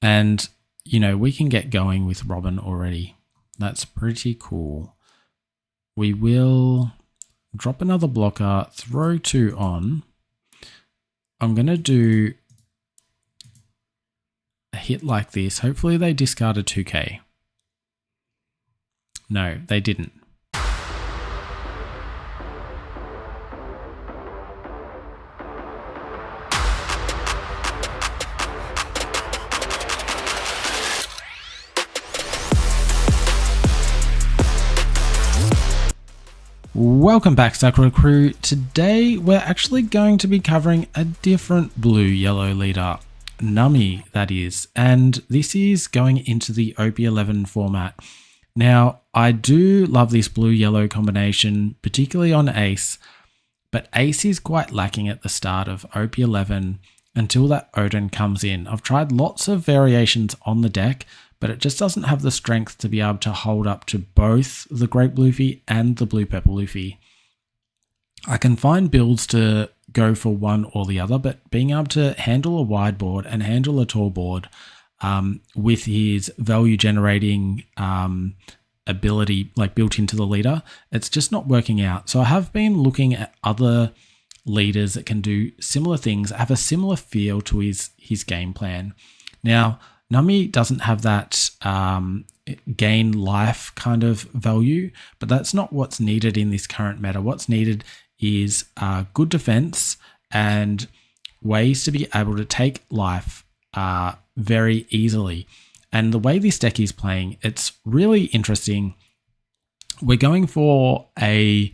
And, you know, we can get going with Robin already. That's pretty cool. We will drop another blocker, throw 2 on. I'm going to do a hit like this. Hopefully they discard a 2k. No, they didn't. Welcome back, Sakura crew. Today we're actually going to be covering a different blue-yellow leader, Nami that is, and this is going into the OP11 format. Now, I do love this blue-yellow combination, particularly on Ace, but Ace is quite lacking at the start of OP11 until that Odin comes in. I've tried lots of variations on the deck, but it just doesn't have the strength to be able to hold up to both the Great Luffy and the Blue Purple Luffy. I can find builds to go for one or the other, but being able to handle a wide board and handle a tall board with his value generating ability like built into the leader, it's just not working out. So I have been looking at other leaders that can do similar things, have a similar feel to his game plan. Now, Nami doesn't have that gain life kind of value, but that's not what's needed in this current meta. What's needed is good defense and ways to be able to take life very easily. And the way this deck is playing, it's really interesting. We're going for a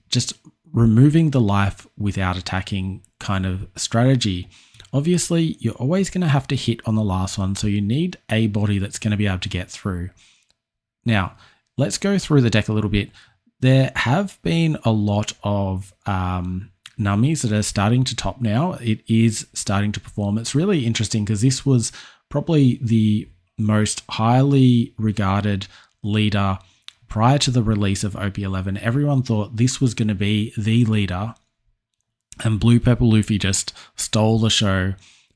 just removing the life without attacking kind of strategy. Obviously, you're always going to have to hit on the last one, so you need a body that's going to be able to get through. Now, let's go through the deck a little bit. There have been a lot of Namis that are starting to top now. It is starting to perform. It's really interesting because this was probably the most highly regarded leader prior to the release of OP11. Everyone thought this was going to be the leader. And Blue Purple Luffy just stole the show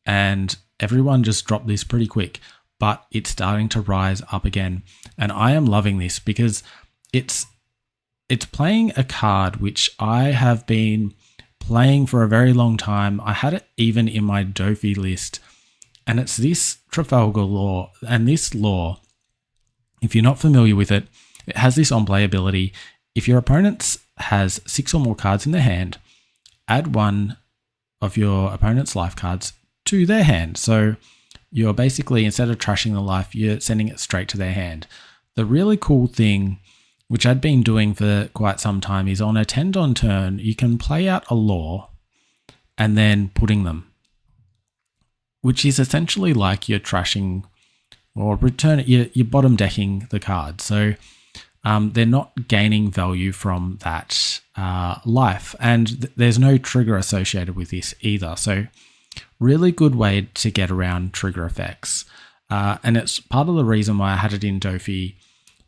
and everyone just dropped this pretty quick, but it's starting to rise up again. And I am loving this because it's playing a card which I have been playing for a very long time. I had it even in my Dofi list, and it's this Trafalgar Law. And this law, if you're not familiar with it, it has this on play ability. If your opponent has 6 or more cards in their hand, add 1 of your opponent's life cards to their hand. So you're basically, instead of trashing the life, you're sending it straight to their hand. The really cool thing, which I'd been doing for quite some time, is on a 10-on turn, you can play out a law and then putting them, which is essentially like you're trashing or you're bottom decking the card. So they're not gaining value from that life, and there's no trigger associated with this either. So really good way to get around trigger effects. And it's part of the reason why I had it in Dofi.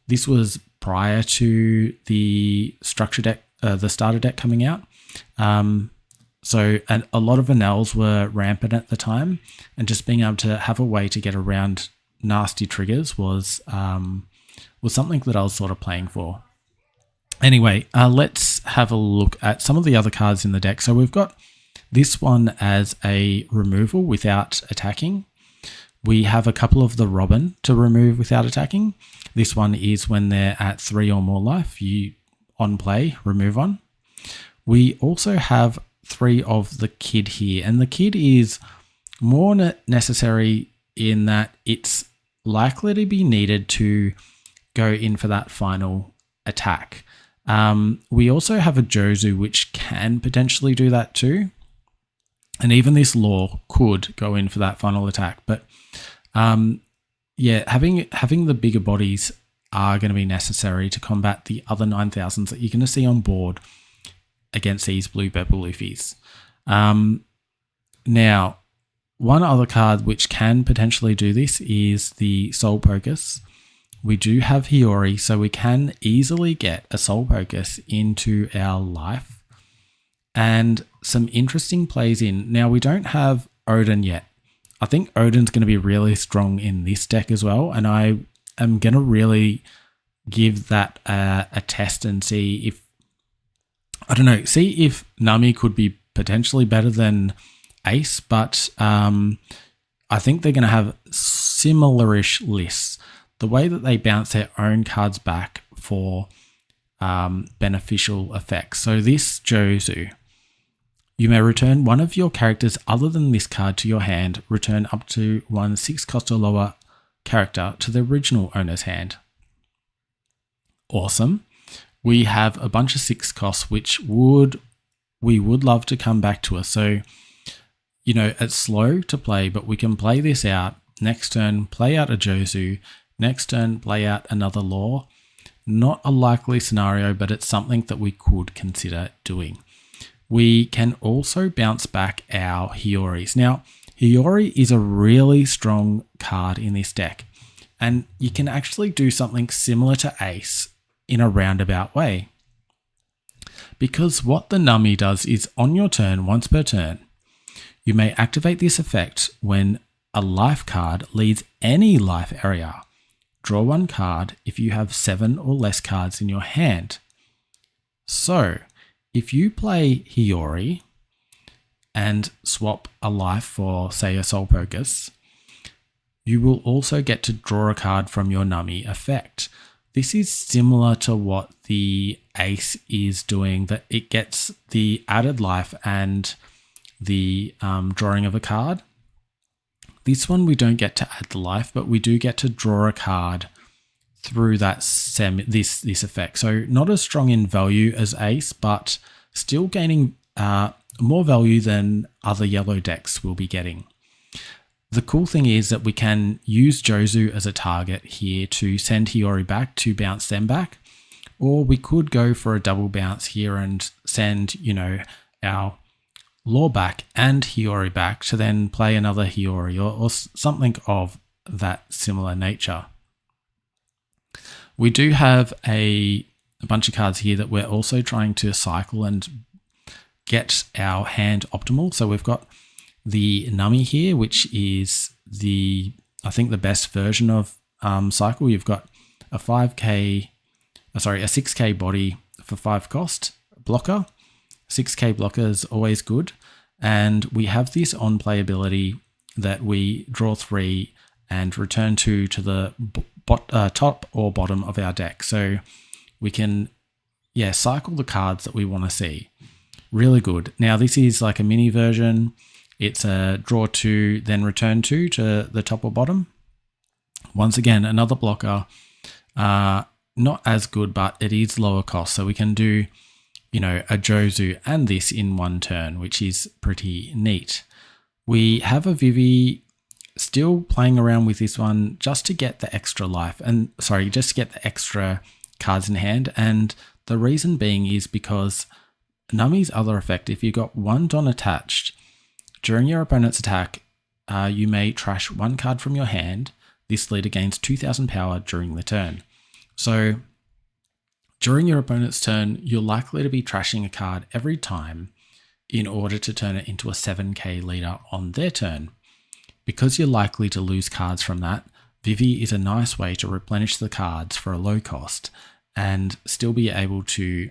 This was prior to the structure deck, the starter deck coming out. So and a lot of vanills were rampant at the time, and just being able to have a way to get around nasty triggers was something that I was sort of playing for. Anyway, let's have a look at some of the other cards in the deck. So we've got this one as a removal without attacking. We have a couple of the Robin to remove without attacking. This one is when they're at 3 or more life, you on play, remove one. We also have 3 of the Kid here, and the Kid is more necessary in that it's likely to be needed to go in for that final attack. We also have a Jozu, which can potentially do that too. And even this Law could go in for that final attack. But yeah, having the bigger bodies are going to be necessary to combat the other 9,000s that you're going to see on board against these Blue Purple Luffys. Now, one other card which can potentially do this is the Soul Pocus. We do have Hiyori, so we can easily get a Soul Pocus into our life. And some interesting plays in. Now, we don't have Odin yet. I think Odin's going to be really strong in this deck as well, and I am going to really give that a test and see if, I don't know, see if Nami could be potentially better than Ace, but I think they're going to have similar-ish lists. The way that they bounce their own cards back for beneficial effects. So this Jozu, you may return one of your characters other than this card to your hand. Return up to one 6 cost or lower character to the original owner's hand. Awesome. We have a bunch of 6 costs which we would love to come back to us. So, you know, it's slow to play, but we can play this out. Next turn, play out a Jozu. Next turn, play out another Law. Not a likely scenario, but it's something that we could consider doing. We can also bounce back our Hioris. Now, Hiyori is a really strong card in this deck, and you can actually do something similar to Ace in a roundabout way. Because what the Nami does is on your turn, once per turn, you may activate this effect when a life card leaves any life area. Draw one card if you have 7 or less cards in your hand. So, if you play Hiyori and swap a life for, say, a Soul Focus, you will also get to draw a card from your Nami effect. This is similar to what the Ace is doing, that it gets the added life and the drawing of a card. This one we don't get to add the life, but we do get to draw a card through that this effect. So not as strong in value as Ace, but still gaining more value than other yellow decks will be getting. The cool thing is that we can use Jozu as a target here to send Hiyori back to bounce them back, or we could go for a double bounce here and send, you know, our Law back and Hiyori back to then play another Hiyori or something of that similar nature. We do have a bunch of cards here that we're also trying to cycle and get our hand optimal. So we've got the Nami here, which is I think the best version of cycle. You've got a 6k body for 5 cost blocker. 6k blocker is always good. And we have this on play ability that we draw 3 and return 2 to the top or bottom of our deck. So we can, cycle the cards that we want to see. Really good. Now this is like a mini version. It's a draw 2, then return 2 to the top or bottom. Once again, another blocker. Not as good, but it is lower cost. So we can do, you know, a Jozu and this in one turn, which is pretty neat. We have a Vivi still playing around with this one just to get the extra life just to get the extra cards in hand. And the reason being is because Nami's other effect, if you got one Don attached, during your opponent's attack, you may trash one card from your hand. This leader gains 2000 power during the turn. So during your opponent's turn, you're likely to be trashing a card every time in order to turn it into a 7k leader on their turn. Because you're likely to lose cards from that, Vivi is a nice way to replenish the cards for a low cost and still be able to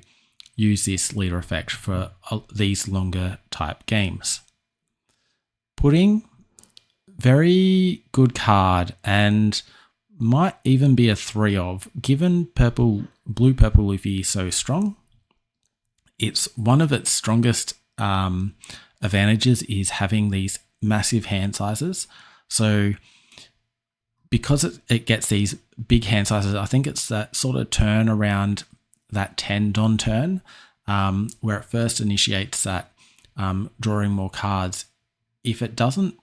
use this leader effect for these longer type games. Pudding, very good card and might even be a 3 of, given Blue Purple Luffy is so strong. It's one of its strongest advantages is having these massive hand sizes. So because it gets these big hand sizes, I think it's that sort of turn around that 10 Don turn where it first initiates that drawing more cards. If it doesn't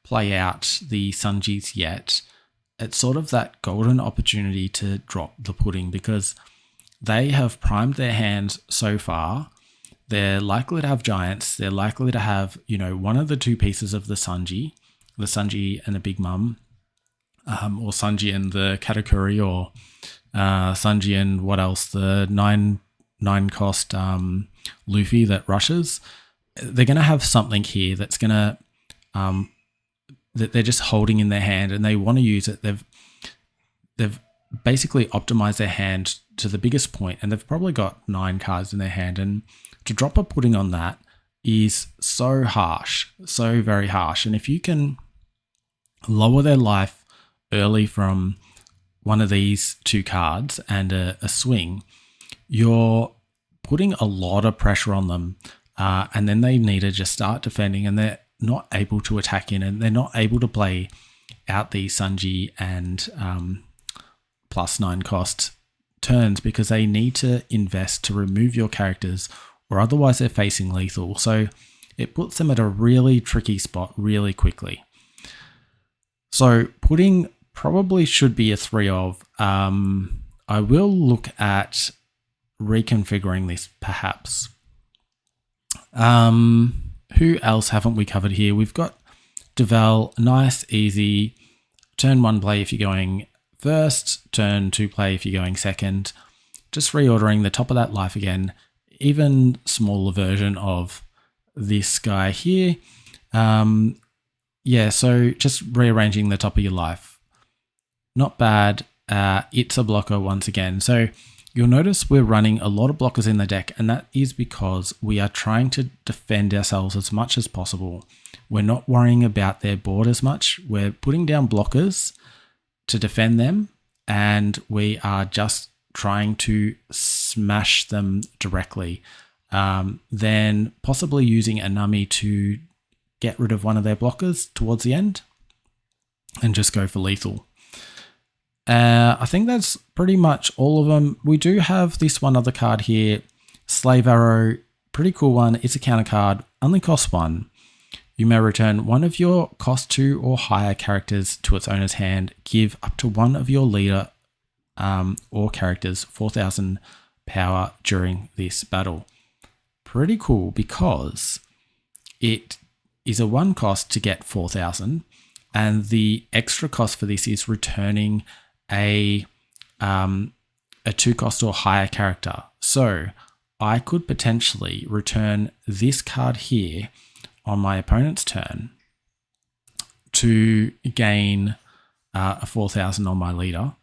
play out the Sanjis yet, it's sort of that golden opportunity to drop the pudding because they have primed their hands so far. They're likely to have giants. They're likely to have, you know, one of the 2 pieces of the Sanji and the Big Mum, or Sanji and the Katakuri, or Sanji and what else? The 9 cost Luffy that rushes. They're going to have something here that's going to that they're just holding in their hand and they want to use it. They've basically optimized their hand to the biggest point, and they've probably got 9 cards in their hand. And to drop a pudding on that is so harsh, so very harsh. And if you can lower their life early from one of these 2 cards and a swing, you're putting a lot of pressure on them. And then they need to just start defending, and they're not able to attack in, and they're not able to play out the Sanji and +9 cost turns because they need to invest to remove your characters, or otherwise they're facing lethal. So it puts them at a really tricky spot really quickly. So pudding probably should be a 3 of. I will look at reconfiguring this perhaps. Who else haven't we covered here? We've got Devel, nice, easy, turn 1 play if you're going first, turn 2 play if you're going second. Just reordering the top of that life again. Even smaller version of this guy here. Yeah, so just rearranging the top of your life. Not bad. It's a blocker once again. So you'll notice we're running a lot of blockers in the deck, and that is because we are trying to defend ourselves as much as possible. We're not worrying about their board as much. We're putting down blockers to defend them, and we are just trying to smash them directly. Then possibly using a Nami to get rid of one of their blockers towards the end and just go for lethal. I think that's pretty much all of them. We do have this one other card here, Slave Arrow, pretty cool one. It's a counter card, only costs 1. You may return one of your cost 2 or higher characters to its owner's hand. Give up to one of your leader or characters 4,000 power during this battle. Pretty cool because it is a 1 cost to get 4,000, and the extra cost for this is returning a 2 cost or higher character. So I could potentially return this card here on my opponent's turn to gain a 4,000 on my leader,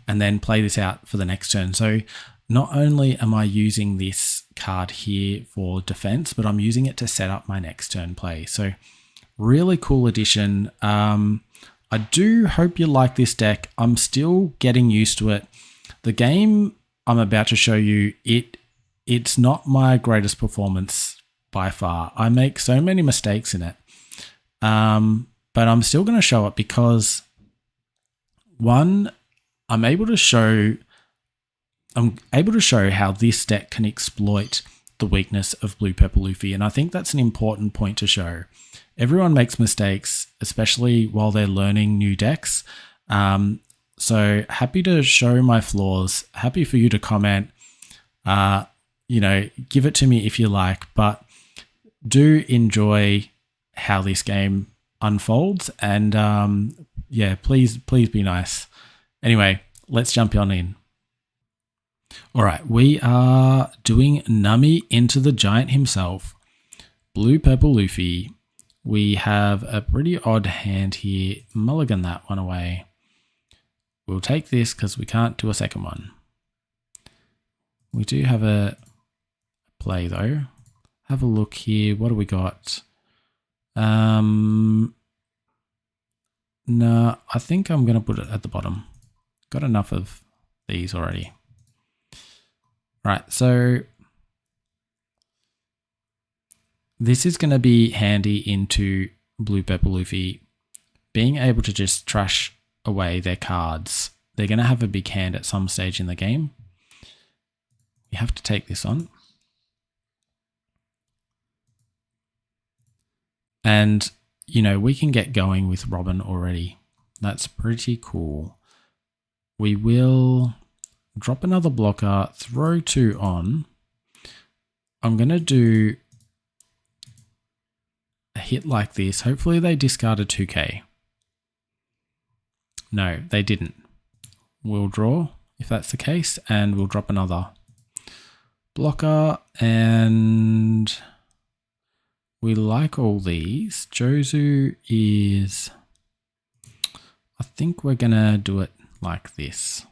and then play this out for the next turn. So not only am I using this card here for defense, but I'm using it to set up my next turn play. So really cool addition. I do hope you like this deck. I'm still getting used to it. The game I'm about to show you, it's not my greatest performance by far. I make so many mistakes in it. But I'm still going to show it because, one, I'm able to show how this deck can exploit the weakness of Blue Purple Luffy, and I think that's an important point to show. Everyone makes mistakes, especially while they're learning new decks. So happy to show my flaws, happy for you to comment, give it to me if you like, but do enjoy how this game unfolds, and please be nice. Anyway, let's jump on in. All right, we are doing Nami into the giant himself, Blue Purple Luffy. We have a pretty odd hand here. Mulligan that one away. We'll take this because we can't do a second one. We do have a play though. Have a look here. What do we got? No, I think I'm going to put it at the bottom. Got enough of these already. Right, so this is going to be handy into Blue Purple Luffy being able to just trash away their cards. They're going to have a big hand at some stage in the game. You have to take this on. And, we can get going with Robin already. That's pretty cool. We will drop another blocker, throw 2 on. I'm going to do a hit like this. Hopefully they discarded 2k. No, they didn't. We'll draw if that's the case, and we'll drop another blocker, and we like all these. Jozu is I think we're going to do it like this.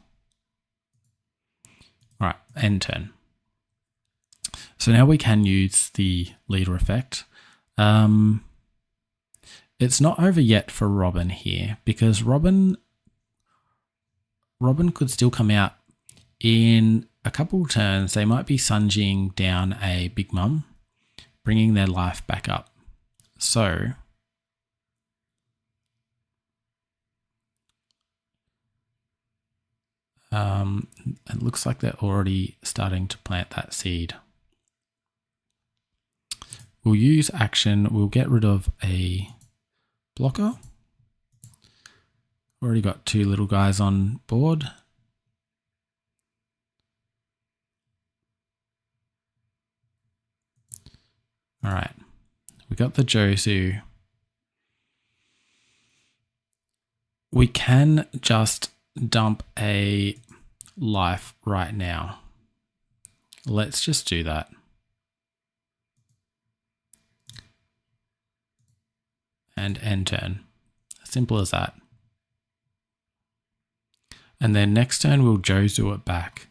All right, end turn. So now we can use the leader effect. It's not over yet for Robin here because Robin could still come out in a couple turns. They might be sunging down a Big Mum, bringing their life back up. So it looks like they're already starting to plant that seed. We'll use action. We'll get rid of a blocker. Already got 2 little guys on board. All right, we got the Jozu. We can just dump a life right now. Let's just do that. And end turn. Simple as that. And then next turn we'll Jozu it back.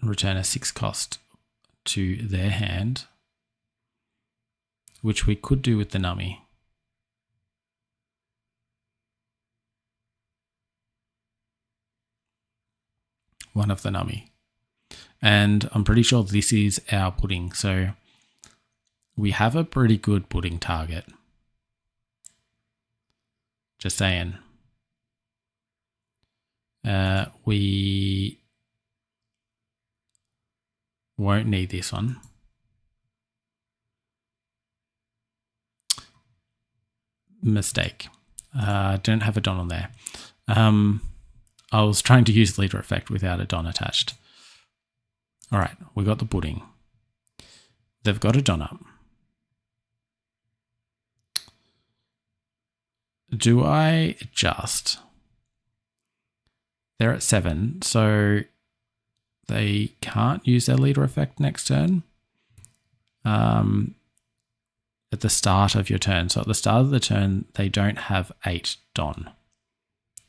Return a 6 cost to their hand, which we could do with the Nami. One of the Nami. And I'm pretty sure this is our pudding. So we have a pretty good pudding target. Just saying. We won't need this one. Mistake. Don't have a Don on there. I was trying to use leader effect without a Don attached. All right, we got the pudding. They've got a Don up. Do I just... They're at 7, so they can't use their leader effect next turn. At the start of your turn. So at the start of the turn, they don't have 8 Don.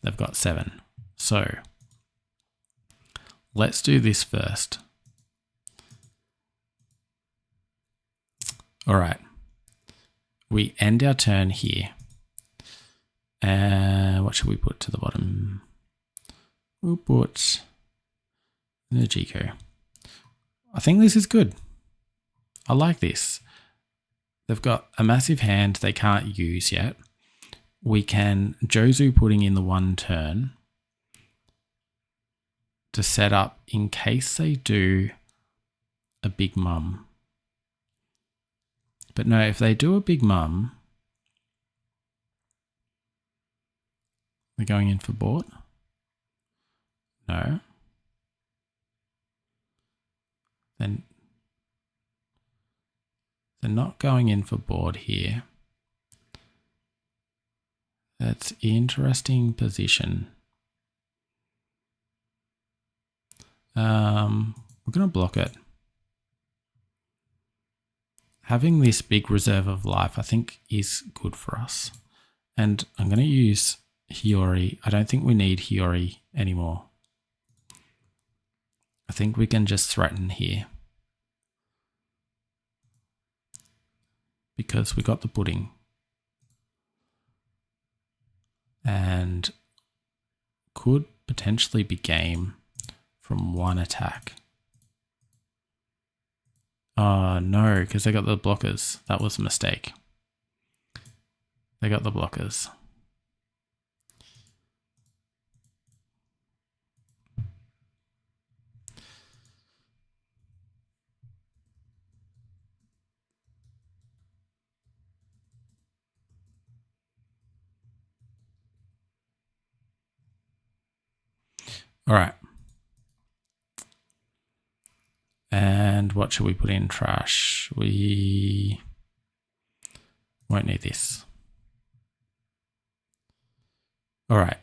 They've got 7. So let's do this first. All right. We end our turn here. And what should we put to the bottom? We'll put Energico. I think this is good. I like this. They've got a massive hand they can't use yet. We can Jozu pudding in the 1 turn to set up in case they do a Big Mum. But no, if they do a Big Mum, they're going in for board? No. Then they're not going in for board here. That's interesting position. We're going to block it. Having this big reserve of life, I think, is good for us. And I'm going to use Hiyori. I don't think we need Hiyori anymore. I think we can just threaten here. Because we got the pudding. And could potentially be game from 1 attack. Oh no, because they got the blockers. That was a mistake. They got the blockers. All right. And what should we put in trash? We won't need this. All right.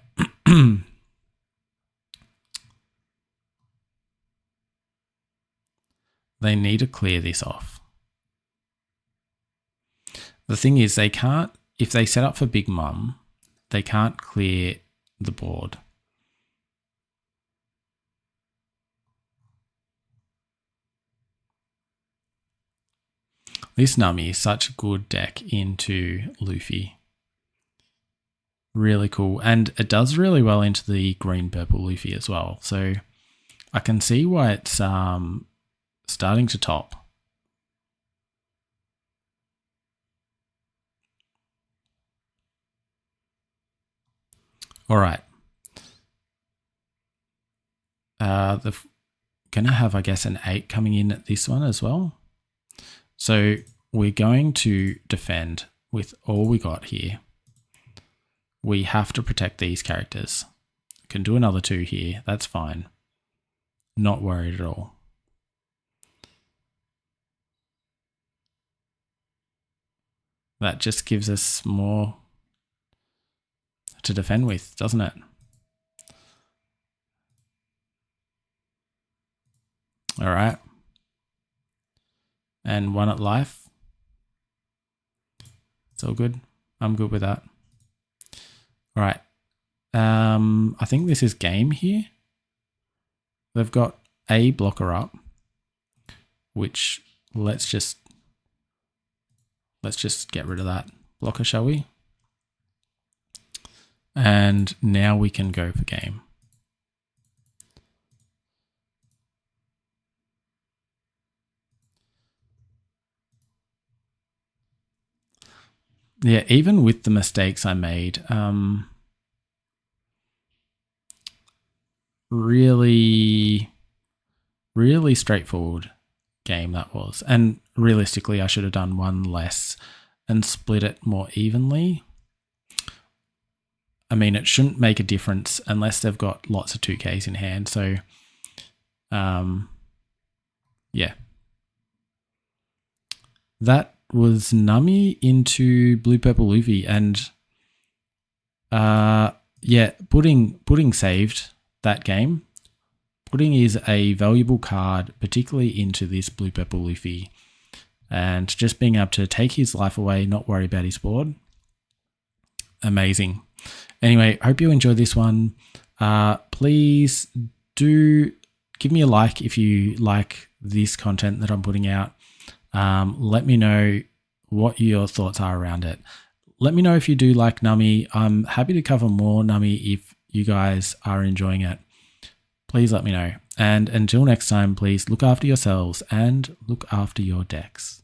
They need to clear this off. The thing is, they can't, if they set up for Big Mum, they can't clear the board. This Nami is such a good deck into Luffy. Really cool. And it does really well into the green purple Luffy as well. So I can see why it's starting to top. All right. The gonna have, I guess, an 8 coming in at this one as well. So we're going to defend with all we got here. We have to protect these characters. Can do another 2 here. That's fine. Not worried at all. That just gives us more to defend with, doesn't it? All right. And 1 at life. It's all good. I'm good with that. All right. I think this is game here. They've got a blocker up, which let's just get rid of that blocker, shall we? And now we can go for game. Yeah, even with the mistakes I made, really straightforward game that was. And realistically, I should have done 1 less and split it more evenly. I mean, it shouldn't make a difference unless they've got lots of 2Ks in hand. So, yeah. That was Nami into Blue Purple Luffy, and yeah, Pudding saved that game. Pudding is a valuable card, particularly into this Blue Purple Luffy, and just being able to take his life away, not worry about his board, amazing. Anyway, hope you enjoyed this one. Please do give me a like if you like this content that I'm putting out. Let me know what your thoughts are around it. Let me know if you do like Nami. I'm happy to cover more Nami if you guys are enjoying it. Please let me know. And until next time, please look after yourselves and look after your decks.